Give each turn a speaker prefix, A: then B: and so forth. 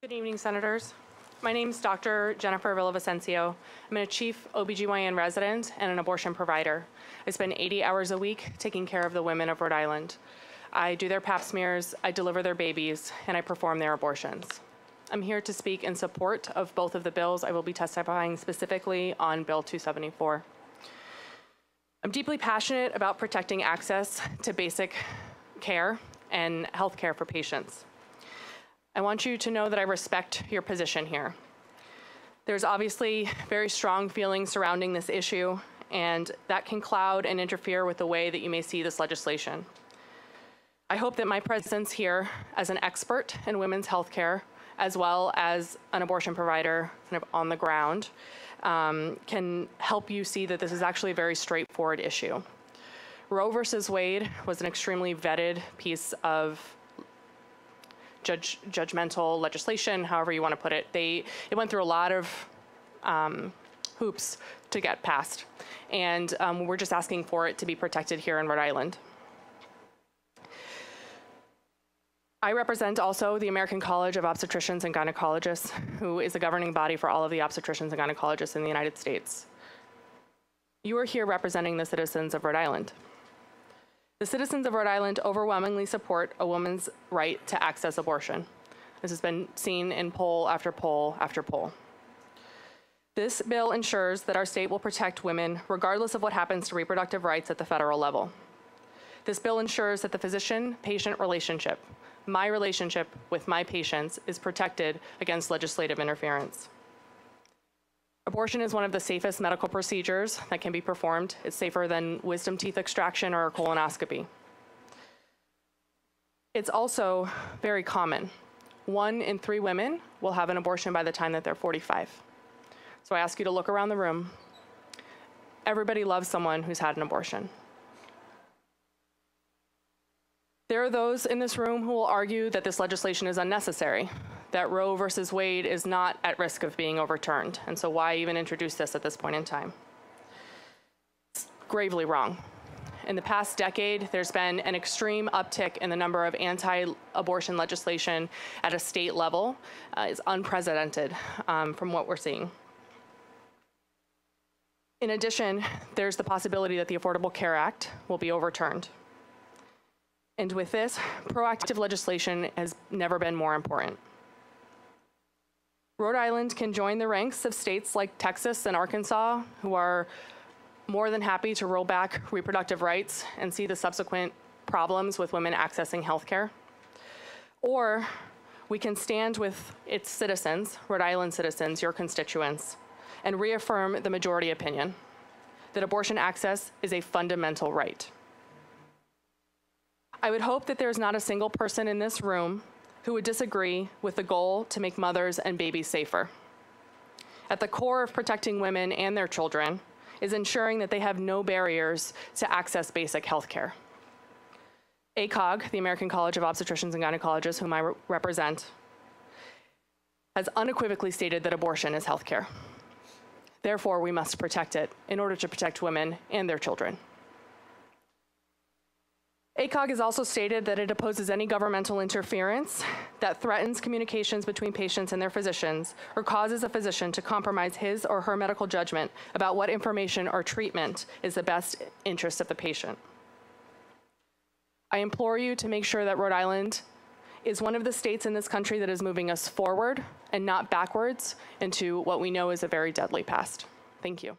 A: Good evening, Senators. My name is Dr. Jennifer Villavicencio. I'm a chief OBGYN resident and an abortion provider. I spend 80 hours a week taking care of the women of Rhode Island. I do their pap smears, I deliver their babies, and I perform their abortions. I'm here to speak in support of both of the bills. I will be testifying specifically on Bill 274. I'm deeply passionate about protecting access to basic care and health care for patients. I want you to know that I respect your position here. There's obviously very strong feelings surrounding this issue, and that can cloud and interfere with the way that you may see this legislation. I hope that my presence here as an expert in women's health care, as well as an abortion provider kind of on the ground, can help you see that this is actually a very straightforward issue. Roe versus Wade was an extremely vetted piece of judgmental legislation, however you want to put it. It went through a lot of hoops to get passed, and we're just asking for it to be protected here in Rhode Island. I represent also the American College of Obstetricians and Gynecologists, who is the governing body for all of the obstetricians and gynecologists in the United States. You are here representing the citizens of Rhode Island. The citizens of Rhode Island overwhelmingly support a woman's right to access abortion. This has been seen in poll after poll after poll. This bill ensures that our state will protect women regardless of what happens to reproductive rights at the federal level. This bill ensures that the physician-patient relationship, my relationship with my patients, is protected against legislative interference. Abortion is one of the safest medical procedures that can be performed. It's safer than wisdom teeth extraction or a colonoscopy. It's also very common. 1 in 3 women will have an abortion by the time that they're 45. So I ask you to look around the room. Everybody loves someone who's had an abortion. There are those in this room who will argue that this legislation is unnecessary, that Roe versus Wade is not at risk of being overturned, and so why even introduce this at this point in time? It's gravely wrong. In the past decade, there's been an extreme uptick in the number of anti-abortion legislation at a state level. It's unprecedented from what we're seeing. In addition, there's the possibility that the Affordable Care Act will be overturned. And with this, proactive legislation has never been more important. Rhode Island can join the ranks of states like Texas and Arkansas, who are more than happy to roll back reproductive rights and see the subsequent problems with women accessing health care. Or we can stand with its citizens, Rhode Island citizens, your constituents, and reaffirm the majority opinion that abortion access is a fundamental right. I would hope that there's not a single person in this room who would disagree with the goal to make mothers and babies safer. At the core of protecting women and their children is ensuring that they have no barriers to access basic health care. ACOG, the American College of Obstetricians and Gynecologists, whom I represent, has unequivocally stated that abortion is health care. Therefore, we must protect it in order to protect women and their children. ACOG has also stated that it opposes any governmental interference that threatens communications between patients and their physicians or causes a physician to compromise his or her medical judgment about what information or treatment is the best interest of the patient. I implore you to make sure that Rhode Island is one of the states in this country that is moving us forward and not backwards into what we know is a very deadly past. Thank you.